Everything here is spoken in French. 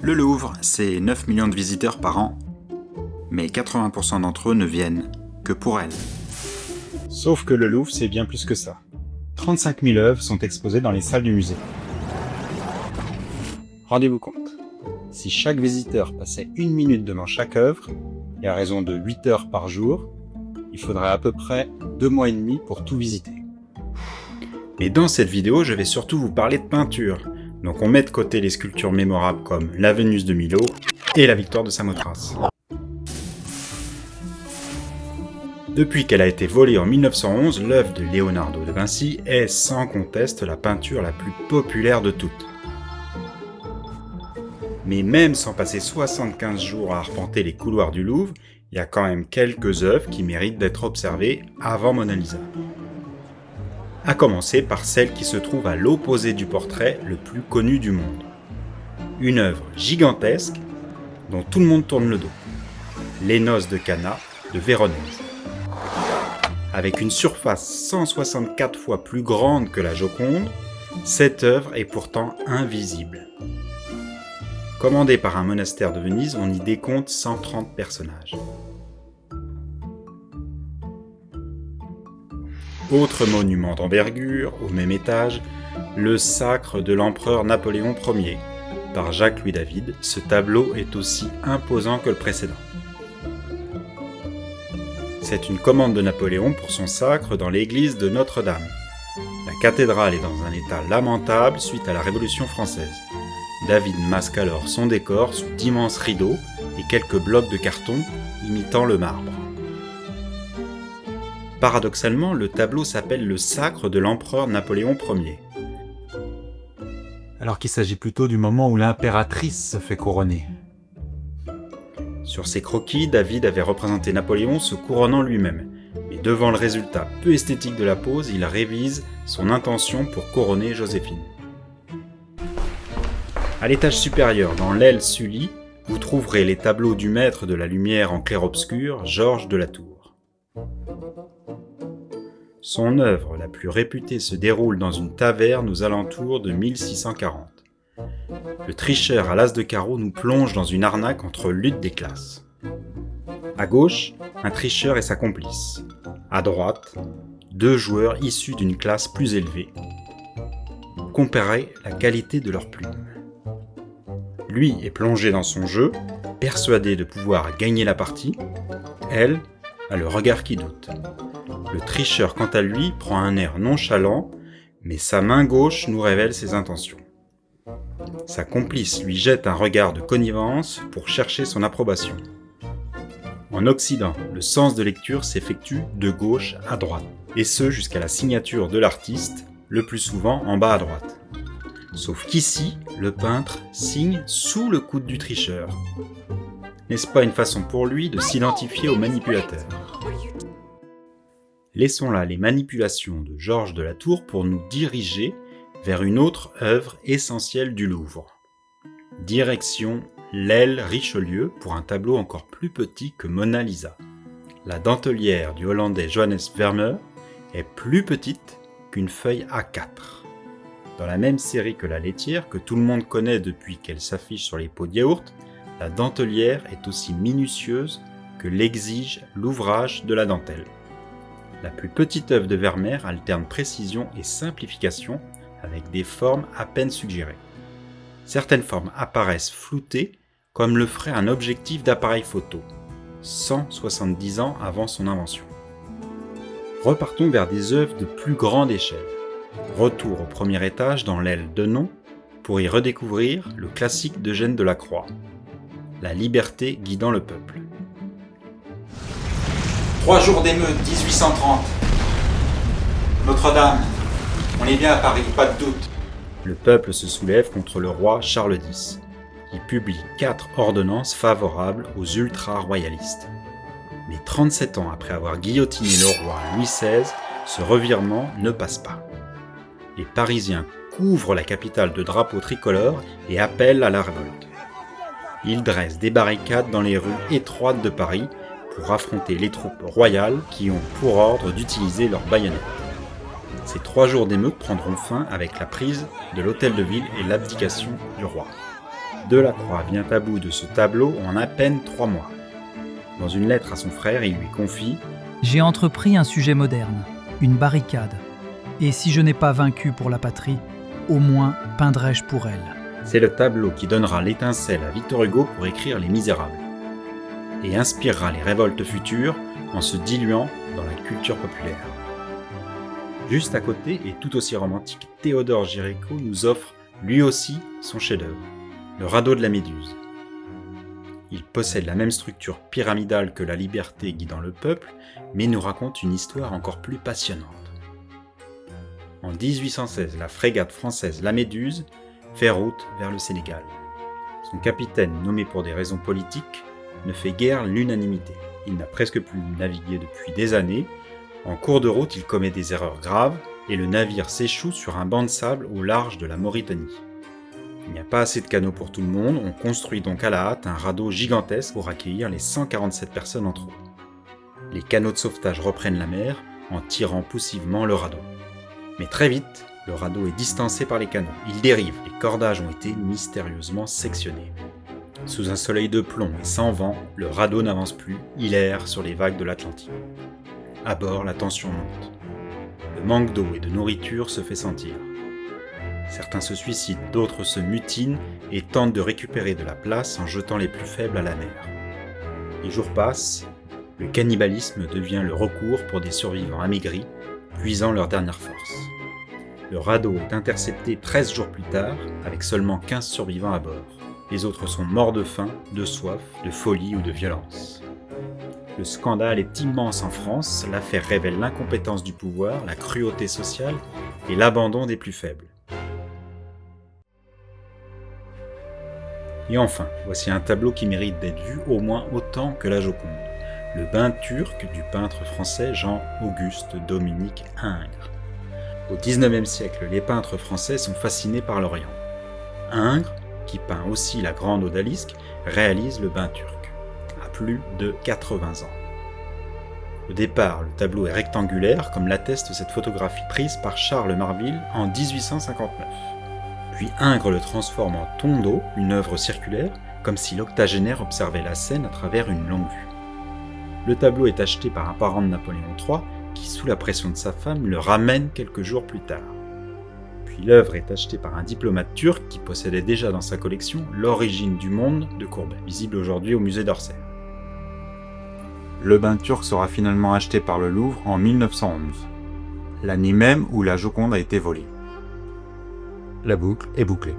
Le Louvre, c'est 9 millions de visiteurs par an, mais 80% d'entre eux ne viennent que pour elle. Sauf que le Louvre, c'est bien plus que ça. 35 000 œuvres sont exposées dans les salles du musée. Rendez-vous compte, si chaque visiteur passait 1 minute devant chaque œuvre, et à raison de 8 heures par jour, il faudrait à peu près 2 mois et demi pour tout visiter. Mais dans cette vidéo, je vais surtout vous parler de peinture. Donc on met de côté les sculptures mémorables comme la Vénus de Milo et la Victoire de Samothrace. Depuis qu'elle a été volée en 1911, l'œuvre de Léonardo de Vinci est sans conteste la peinture la plus populaire de toutes. Mais même sans passer 75 jours à arpenter les couloirs du Louvre, il y a quand même quelques œuvres qui méritent d'être observées avant Mona Lisa. À commencer par celle qui se trouve à l'opposé du portrait le plus connu du monde. Une œuvre gigantesque dont tout le monde tourne le dos. Les Noces de Cana de Véronèse. Avec une surface 164 fois plus grande que la Joconde, cette œuvre est pourtant invisible. Commandée par un monastère de Venise, on y décompte 130 personnages. Autre monument d'envergure, au même étage, le sacre de l'empereur Napoléon Ier. Par Jacques-Louis David, ce tableau est aussi imposant que le précédent. C'est une commande de Napoléon pour son sacre dans l'église de Notre-Dame. La cathédrale est dans un état lamentable suite à la Révolution française. David masque alors son décor sous d'immenses rideaux et quelques blocs de carton imitant le marbre. Paradoxalement, le tableau s'appelle le sacre de l'empereur Napoléon Ier. Alors qu'il s'agit plutôt du moment où l'impératrice se fait couronner. Sur ses croquis, David avait représenté Napoléon se couronnant lui-même, mais devant le résultat peu esthétique de la pose, il révise son intention pour couronner Joséphine. À l'étage supérieur, dans l'aile Sully, vous trouverez les tableaux du maître de la lumière en clair-obscur, Georges de la Tour. Son œuvre la plus réputée se déroule dans une taverne aux alentours de 1640. Le tricheur à l'as de carreau nous plonge dans une arnaque entre lutte des classes. À gauche, un tricheur et sa complice. À droite, 2 joueurs issus d'une classe plus élevée. Comparez la qualité de leurs plumes. Lui est plongé dans son jeu, persuadé de pouvoir gagner la partie. Elle a le regard qui doute. Le tricheur, quant à lui, prend un air nonchalant, mais sa main gauche nous révèle ses intentions. Sa complice lui jette un regard de connivence pour chercher son approbation. En Occident, le sens de lecture s'effectue de gauche à droite, et ce jusqu'à la signature de l'artiste, le plus souvent en bas à droite. Sauf qu'ici, le peintre signe sous le coude du tricheur. N'est-ce pas une façon pour lui de s'identifier au manipulateur ? Laissons là les manipulations de Georges de la Tour pour nous diriger vers une autre œuvre essentielle du Louvre. Direction l'aile Richelieu pour un tableau encore plus petit que Mona Lisa. La dentelière du Hollandais Johannes Vermeer est plus petite qu'une feuille A4. Dans la même série que la laitière, que tout le monde connaît depuis qu'elle s'affiche sur les pots de yaourt, la dentelière est aussi minutieuse que l'exige l'ouvrage de la dentelle. La plus petite œuvre de Vermeer alterne précision et simplification avec des formes à peine suggérées. Certaines formes apparaissent floutées comme le ferait un objectif d'appareil photo, 170 ans avant son invention. Repartons vers des œuvres de plus grande échelle. Retour au premier étage dans l'aile Denon pour y redécouvrir le classique d'Eugène Delacroix, La liberté guidant le peuple. 3 jours d'émeute, 1830. Notre-Dame. On est bien à Paris, pas de doute. Le peuple se soulève contre le roi Charles X, qui publie 4 ordonnances favorables aux ultra-royalistes. Mais 37 ans après avoir guillotiné le roi Louis XVI, ce revirement ne passe pas. Les Parisiens couvrent la capitale de drapeaux tricolores et appellent à la révolte. Ils dressent des barricades dans les rues étroites de Paris pour affronter les troupes royales qui ont pour ordre d'utiliser leurs baïonnettes. Ces 3 jours d'émeute prendront fin avec la prise de l'hôtel de ville et l'abdication du roi. Delacroix vient à bout de ce tableau en à peine 3 mois. Dans une lettre à son frère, il lui confie « J'ai entrepris un sujet moderne, une barricade. Et si je n'ai pas vaincu pour la patrie, au moins peindrai-je pour elle. » C'est le tableau qui donnera l'étincelle à Victor Hugo pour écrire Les Misérables et inspirera les révoltes futures en se diluant dans la culture populaire. Juste à côté, et tout aussi romantique, Théodore Géricault nous offre lui aussi son chef-d'œuvre, le radeau de la Méduse. Il possède la même structure pyramidale que la liberté guidant le peuple, mais nous raconte une histoire encore plus passionnante. En 1816, la frégate française La Méduse fait route vers le Sénégal. Son capitaine, nommé pour des raisons politiques, ne fait guère l'unanimité. Il n'a presque plus navigué depuis des années. En cours de route, il commet des erreurs graves et le navire s'échoue sur un banc de sable au large de la Mauritanie. Il n'y a pas assez de canaux pour tout le monde, on construit donc à la hâte un radeau gigantesque pour accueillir les 147 personnes en trop. Les canots de sauvetage reprennent la mer en tirant poussivement le radeau. Mais très vite, le radeau est distancé par les canaux. Il dérive, les cordages ont été mystérieusement sectionnés. Sous un soleil de plomb et sans vent, le radeau n'avance plus, il erre sur les vagues de l'Atlantique. À bord, la tension monte. Le manque d'eau et de nourriture se fait sentir. Certains se suicident, d'autres se mutinent et tentent de récupérer de la place en jetant les plus faibles à la mer. Les jours passent, le cannibalisme devient le recours pour des survivants amaigris, puisant leur dernière force. Le radeau est intercepté 13 jours plus tard, avec seulement 15 survivants à bord. Les autres sont morts de faim, de soif, de folie ou de violence. Le scandale est immense en France, l'affaire révèle l'incompétence du pouvoir, la cruauté sociale et l'abandon des plus faibles. Et enfin, voici un tableau qui mérite d'être vu au moins autant que la Joconde. Le bain turc du peintre français Jean-Auguste Dominique Ingres. Au XIXe siècle, les peintres français sont fascinés par l'Orient. Ingres, qui peint aussi la grande odalisque, réalise le bain turc, à plus de 80 ans. Au départ, le tableau est rectangulaire, comme l'atteste cette photographie prise par Charles Marville en 1859. Puis Ingres le transforme en tondo, une œuvre circulaire, comme si l'octogénaire observait la scène à travers une longue vue. Le tableau est acheté par un parent de Napoléon III, qui, sous la pression de sa femme, le ramène quelques jours plus tard. Puis l'œuvre est achetée par un diplomate turc qui possédait déjà dans sa collection L'origine du monde de Courbet, visible aujourd'hui au musée d'Orsay. Le bain turc sera finalement acheté par le Louvre en 1911, l'année même où la Joconde a été volée. La boucle est bouclée.